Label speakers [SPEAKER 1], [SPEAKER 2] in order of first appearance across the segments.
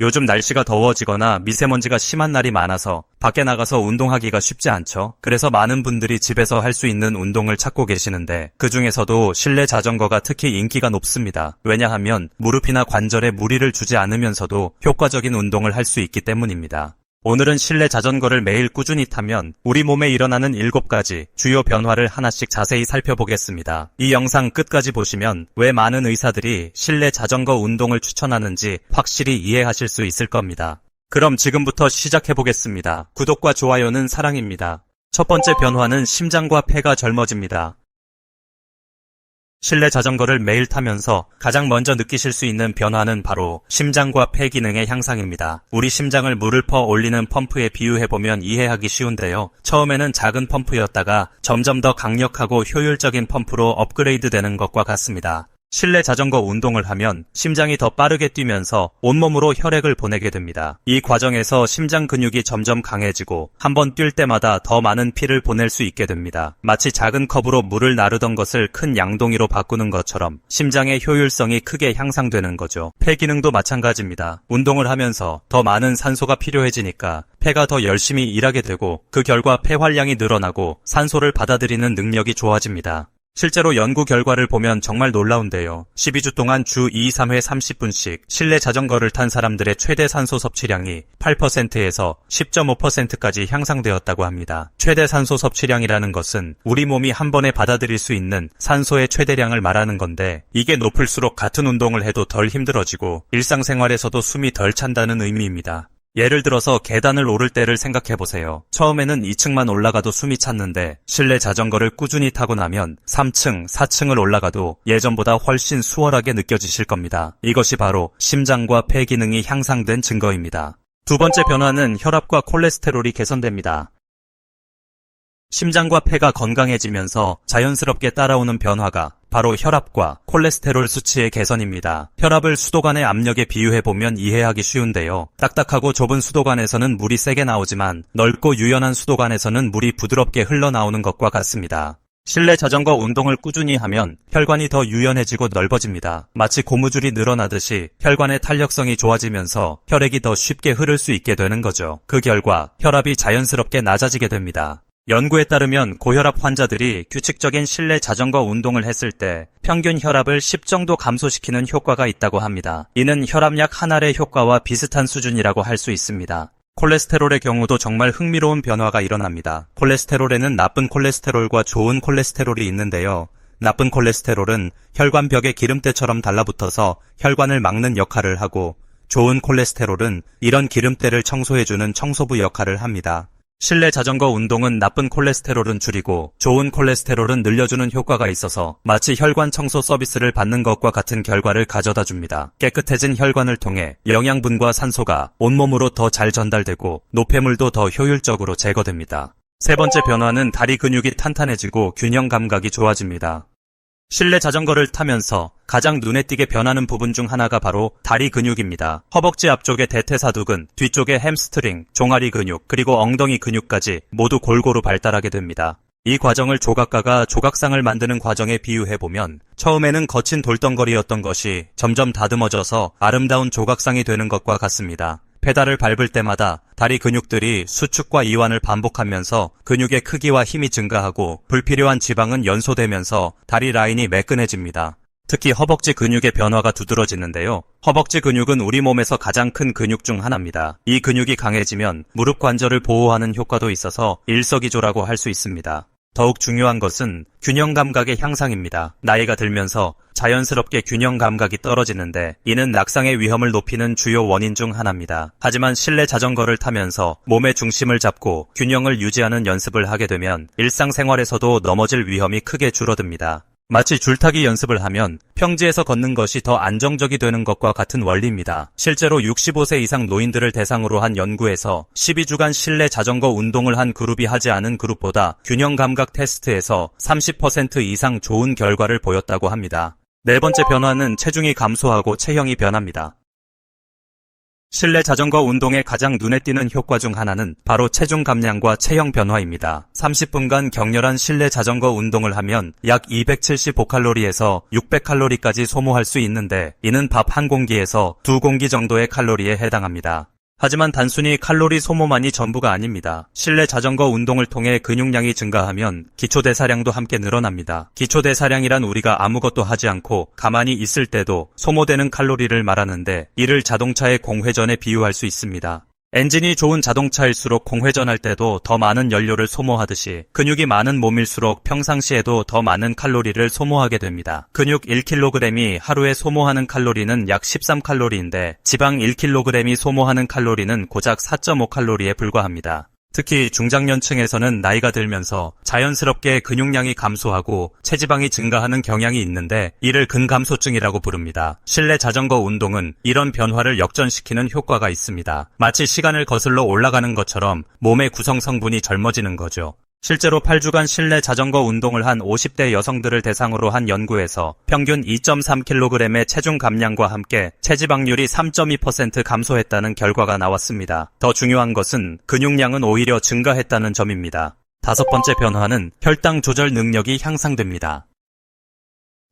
[SPEAKER 1] 요즘 날씨가 더워지거나 미세먼지가 심한 날이 많아서 밖에 나가서 운동하기가 쉽지 않죠. 그래서 많은 분들이 집에서 할 수 있는 운동을 찾고 계시는데 그 중에서도 실내 자전거가 특히 인기가 높습니다. 왜냐하면 무릎이나 관절에 무리를 주지 않으면서도 효과적인 운동을 할 수 있기 때문입니다. 오늘은 실내 자전거를 매일 꾸준히 타면 우리 몸에 일어나는 7가지 주요 변화를 하나씩 자세히 살펴보겠습니다. 이 영상 끝까지 보시면 왜 많은 의사들이 실내 자전거 운동을 추천하는지 확실히 이해하실 수 있을 겁니다. 그럼 지금부터 시작해보겠습니다. 구독과 좋아요는 사랑입니다. 첫 번째 변화는 심장과 폐가 젊어집니다. 실내 자전거를 매일 타면서 가장 먼저 느끼실 수 있는 변화는 바로 심장과 폐 기능의 향상입니다. 우리 심장을 물을 퍼 올리는 펌프에 비유해보면 이해하기 쉬운데요. 처음에는 작은 펌프였다가 점점 더 강력하고 효율적인 펌프로 업그레이드 되는 것과 같습니다. 실내 자전거 운동을 하면 심장이 더 빠르게 뛰면서 온몸으로 혈액을 보내게 됩니다. 이 과정에서 심장 근육이 점점 강해지고 한번 뛸 때마다 더 많은 피를 보낼 수 있게 됩니다. 마치 작은 컵으로 물을 나르던 것을 큰 양동이로 바꾸는 것처럼 심장의 효율성이 크게 향상되는 거죠. 폐 기능도 마찬가지입니다. 운동을 하면서 더 많은 산소가 필요해지니까 폐가 더 열심히 일하게 되고 그 결과 폐활량이 늘어나고 산소를 받아들이는 능력이 좋아집니다. 실제로 연구 결과를 보면 정말 놀라운데요. 12주 동안 주 2, 3회 30분씩 실내 자전거를 탄 사람들의 최대 산소 섭취량이 8%에서 10.5%까지 향상되었다고 합니다. 최대 산소 섭취량이라는 것은 우리 몸이 한 번에 받아들일 수 있는 산소의 최대량을 말하는 건데 이게 높을수록 같은 운동을 해도 덜 힘들어지고 일상생활에서도 숨이 덜 찬다는 의미입니다. 예를 들어서 계단을 오를 때를 생각해보세요. 처음에는 2층만 올라가도 숨이 찼는데 실내 자전거를 꾸준히 타고 나면 3층, 4층을 올라가도 예전보다 훨씬 수월하게 느껴지실 겁니다. 이것이 바로 심장과 폐 기능이 향상된 증거입니다. 두 번째 변화는 혈압과 콜레스테롤이 개선됩니다. 심장과 폐가 건강해지면서 자연스럽게 따라오는 변화가 바로 혈압과 콜레스테롤 수치의 개선입니다. 혈압을 수도관의 압력에 비유해보면 이해하기 쉬운데요. 딱딱하고 좁은 수도관에서는 물이 세게 나오지만 넓고 유연한 수도관에서는 물이 부드럽게 흘러나오는 것과 같습니다. 실내 자전거 운동을 꾸준히 하면 혈관이 더 유연해지고 넓어집니다. 마치 고무줄이 늘어나듯이 혈관의 탄력성이 좋아지면서 혈액이 더 쉽게 흐를 수 있게 되는 거죠. 그 결과 혈압이 자연스럽게 낮아지게 됩니다. 연구에 따르면 고혈압 환자들이 규칙적인 실내 자전거 운동을 했을 때 평균 혈압을 10 정도 감소시키는 효과가 있다고 합니다. 이는 혈압약 한 알의 효과와 비슷한 수준이라고 할 수 있습니다. 콜레스테롤의 경우도 정말 흥미로운 변화가 일어납니다. 콜레스테롤에는 나쁜 콜레스테롤과 좋은 콜레스테롤이 있는데요. 나쁜 콜레스테롤은 혈관벽에 기름때처럼 달라붙어서 혈관을 막는 역할을 하고 좋은 콜레스테롤은 이런 기름때를 청소해주는 청소부 역할을 합니다. 실내 자전거 운동은 나쁜 콜레스테롤은 줄이고 좋은 콜레스테롤은 늘려주는 효과가 있어서 마치 혈관 청소 서비스를 받는 것과 같은 결과를 가져다 줍니다. 깨끗해진 혈관을 통해 영양분과 산소가 온몸으로 더 잘 전달되고 노폐물도 더 효율적으로 제거됩니다. 세 번째 변화는 다리 근육이 탄탄해지고 균형 감각이 좋아집니다. 실내 자전거를 타면서 가장 눈에 띄게 변하는 부분 중 하나가 바로 다리 근육입니다. 허벅지 앞쪽의 대퇴사두근, 뒤쪽의 햄스트링, 종아리 근육, 그리고 엉덩이 근육까지 모두 골고루 발달하게 됩니다. 이 과정을 조각가가 조각상을 만드는 과정에 비유해보면 처음에는 거친 돌덩거리였던 것이 점점 다듬어져서 아름다운 조각상이 되는 것과 같습니다. 페달을 밟을 때마다 다리 근육들이 수축과 이완을 반복하면서 근육의 크기와 힘이 증가하고 불필요한 지방은 연소되면서 다리 라인이 매끈해집니다. 특히 허벅지 근육의 변화가 두드러지는데요. 허벅지 근육은 우리 몸에서 가장 큰 근육 중 하나입니다. 이 근육이 강해지면 무릎 관절을 보호하는 효과도 있어서 일석이조라고 할 수 있습니다. 더욱 중요한 것은 균형 감각의 향상입니다. 나이가 들면서 자연스럽게 균형 감각이 떨어지는데 이는 낙상의 위험을 높이는 주요 원인 중 하나입니다. 하지만 실내 자전거를 타면서 몸의 중심을 잡고 균형을 유지하는 연습을 하게 되면 일상생활에서도 넘어질 위험이 크게 줄어듭니다. 마치 줄타기 연습을 하면 평지에서 걷는 것이 더 안정적이 되는 것과 같은 원리입니다. 실제로 65세 이상 노인들을 대상으로 한 연구에서 12주간 실내 자전거 운동을 한 그룹이 하지 않은 그룹보다 균형 감각 테스트에서 30% 이상 좋은 결과를 보였다고 합니다. 네 번째 변화는 체중이 감소하고 체형이 변합니다. 실내 자전거 운동의 가장 눈에 띄는 효과 중 하나는 바로 체중 감량과 체형 변화입니다. 30분간 격렬한 실내 자전거 운동을 하면 약 275칼로리에서 600칼로리까지 소모할 수 있는데 이는 밥 한 공기에서 2공기 정도의 칼로리에 해당합니다. 하지만 단순히 칼로리 소모만이 전부가 아닙니다. 실내 자전거 운동을 통해 근육량이 증가하면 기초대사량도 함께 늘어납니다. 기초대사량이란 우리가 아무것도 하지 않고 가만히 있을 때도 소모되는 칼로리를 말하는데 이를 자동차의 공회전에 비유할 수 있습니다. 엔진이 좋은 자동차일수록 공회전할 때도 더 많은 연료를 소모하듯이 근육이 많은 몸일수록 평상시에도 더 많은 칼로리를 소모하게 됩니다. 근육 1kg이 하루에 소모하는 칼로리는 약 13칼로리인데 지방 1kg이 소모하는 칼로리는 고작 4.5칼로리에 불과합니다. 특히 중장년층에서는 나이가 들면서 자연스럽게 근육량이 감소하고 체지방이 증가하는 경향이 있는데 이를 근감소증이라고 부릅니다. 실내 자전거 운동은 이런 변화를 역전시키는 효과가 있습니다. 마치 시간을 거슬러 올라가는 것처럼 몸의 구성 성분이 젊어지는 거죠. 실제로 8주간 실내 자전거 운동을 한 50대 여성들을 대상으로 한 연구에서 평균 2.3kg의 체중 감량과 함께 체지방률이 3.2% 감소했다는 결과가 나왔습니다. 더 중요한 것은 근육량은 오히려 증가했다는 점입니다. 다섯 번째 변화는 혈당 조절 능력이 향상됩니다.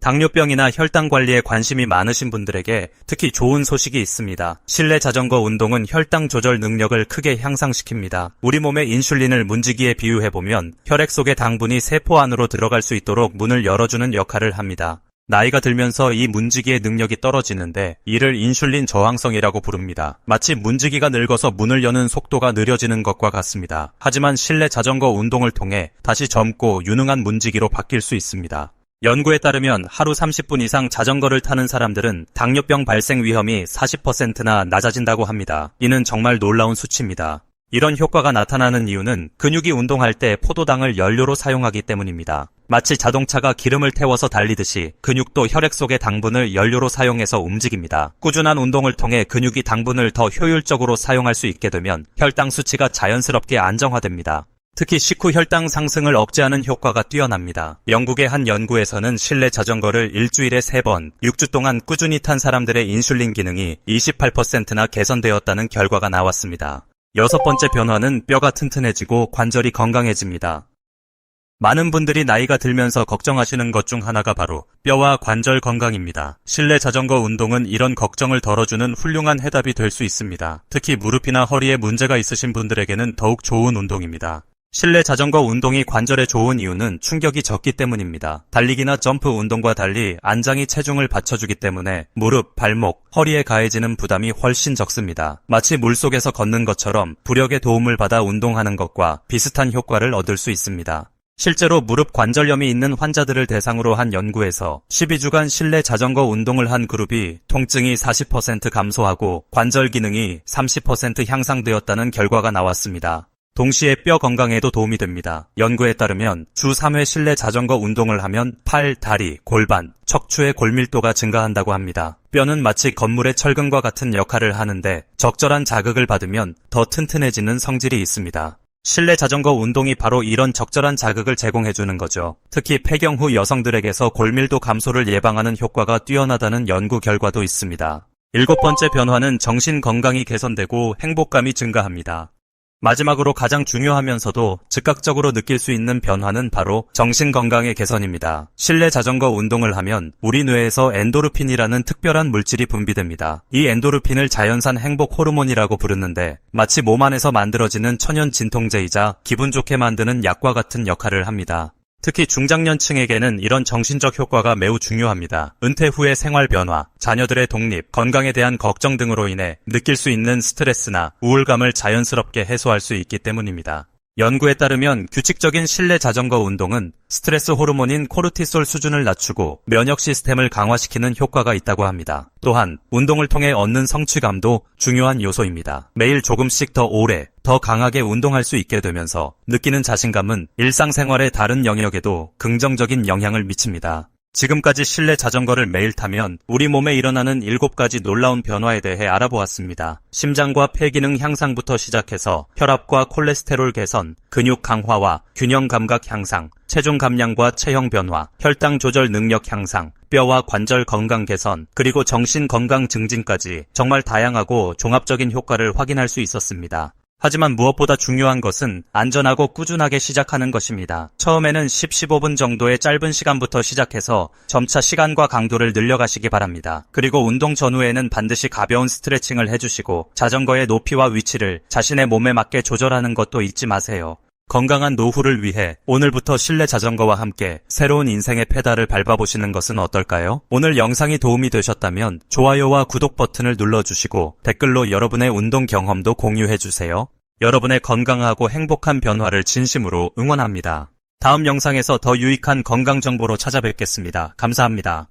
[SPEAKER 1] 당뇨병이나 혈당 관리에 관심이 많으신 분들에게 특히 좋은 소식이 있습니다. 실내 자전거 운동은 혈당 조절 능력을 크게 향상시킵니다. 우리 몸의 인슐린을 문지기에 비유해보면 혈액 속의 당분이 세포 안으로 들어갈 수 있도록 문을 열어주는 역할을 합니다. 나이가 들면서 이 문지기의 능력이 떨어지는데 이를 인슐린 저항성이라고 부릅니다. 마치 문지기가 늙어서 문을 여는 속도가 느려지는 것과 같습니다. 하지만 실내 자전거 운동을 통해 다시 젊고 유능한 문지기로 바뀔 수 있습니다. 연구에 따르면 하루 30분 이상 자전거를 타는 사람들은 당뇨병 발생 위험이 40%나 낮아진다고 합니다. 이는 정말 놀라운 수치입니다. 이런 효과가 나타나는 이유는 근육이 운동할 때 포도당을 연료로 사용하기 때문입니다. 마치 자동차가 기름을 태워서 달리듯이 근육도 혈액 속의 당분을 연료로 사용해서 움직입니다. 꾸준한 운동을 통해 근육이 당분을 더 효율적으로 사용할 수 있게 되면 혈당 수치가 자연스럽게 안정화됩니다. 특히 식후 혈당 상승을 억제하는 효과가 뛰어납니다. 영국의 한 연구에서는 실내 자전거를 일주일에 3번, 6주 동안 꾸준히 탄 사람들의 인슐린 기능이 28%나 개선되었다는 결과가 나왔습니다. 여섯 번째 변화는 뼈가 튼튼해지고 관절이 건강해집니다. 많은 분들이 나이가 들면서 걱정하시는 것 중 하나가 바로 뼈와 관절 건강입니다. 실내 자전거 운동은 이런 걱정을 덜어주는 훌륭한 해답이 될 수 있습니다. 특히 무릎이나 허리에 문제가 있으신 분들에게는 더욱 좋은 운동입니다. 실내 자전거 운동이 관절에 좋은 이유는 충격이 적기 때문입니다. 달리기나 점프 운동과 달리 안장이 체중을 받쳐주기 때문에 무릎, 발목, 허리에 가해지는 부담이 훨씬 적습니다. 마치 물속에서 걷는 것처럼 부력의 도움을 받아 운동하는 것과 비슷한 효과를 얻을 수 있습니다. 실제로 무릎 관절염이 있는 환자들을 대상으로 한 연구에서 12주간 실내 자전거 운동을 한 그룹이 통증이 40% 감소하고 관절 기능이 30% 향상되었다는 결과가 나왔습니다. 동시에 뼈 건강에도 도움이 됩니다. 연구에 따르면 주 3회 실내 자전거 운동을 하면 팔, 다리, 골반, 척추의 골밀도가 증가한다고 합니다. 뼈는 마치 건물의 철근과 같은 역할을 하는데 적절한 자극을 받으면 더 튼튼해지는 성질이 있습니다. 실내 자전거 운동이 바로 이런 적절한 자극을 제공해주는 거죠. 특히 폐경 후 여성들에게서 골밀도 감소를 예방하는 효과가 뛰어나다는 연구 결과도 있습니다. 일곱 번째 변화는 정신 건강이 개선되고 행복감이 증가합니다. 마지막으로 가장 중요하면서도 즉각적으로 느낄 수 있는 변화는 바로 정신건강의 개선입니다. 실내 자전거 운동을 하면 우리 뇌에서 엔도르핀이라는 특별한 물질이 분비됩니다. 이 엔도르핀을 자연산 행복 호르몬이라고 부르는데 마치 몸 안에서 만들어지는 천연 진통제이자 기분 좋게 만드는 약과 같은 역할을 합니다. 특히 중장년층에게는 이런 정신적 효과가 매우 중요합니다. 은퇴 후의 생활 변화, 자녀들의 독립, 건강에 대한 걱정 등으로 인해 느낄 수 있는 스트레스나 우울감을 자연스럽게 해소할 수 있기 때문입니다. 연구에 따르면 규칙적인 실내 자전거 운동은 스트레스 호르몬인 코르티솔 수준을 낮추고 면역 시스템을 강화시키는 효과가 있다고 합니다. 또한 운동을 통해 얻는 성취감도 중요한 요소입니다. 매일 조금씩 더 오래, 더 강하게 운동할 수 있게 되면서 느끼는 자신감은 일상생활의 다른 영역에도 긍정적인 영향을 미칩니다. 지금까지 실내 자전거를 매일 타면 우리 몸에 일어나는 7가지 놀라운 변화에 대해 알아보았습니다. 심장과 폐기능 향상부터 시작해서 혈압과 콜레스테롤 개선, 근육 강화와 균형 감각 향상, 체중 감량과 체형 변화, 혈당 조절 능력 향상, 뼈와 관절 건강 개선, 그리고 정신 건강 증진까지 정말 다양하고 종합적인 효과를 확인할 수 있었습니다. 하지만 무엇보다 중요한 것은 안전하고 꾸준하게 시작하는 것입니다. 처음에는 10, 15분 정도의 짧은 시간부터 시작해서 점차 시간과 강도를 늘려가시기 바랍니다. 그리고 운동 전후에는 반드시 가벼운 스트레칭을 해주시고 자전거의 높이와 위치를 자신의 몸에 맞게 조절하는 것도 잊지 마세요. 건강한 노후를 위해 오늘부터 실내 자전거와 함께 새로운 인생의 페달을 밟아보시는 것은 어떨까요? 오늘 영상이 도움이 되셨다면 좋아요와 구독 버튼을 눌러주시고 댓글로 여러분의 운동 경험도 공유해주세요. 여러분의 건강하고 행복한 변화를 진심으로 응원합니다. 다음 영상에서 더 유익한 건강 정보로 찾아뵙겠습니다. 감사합니다.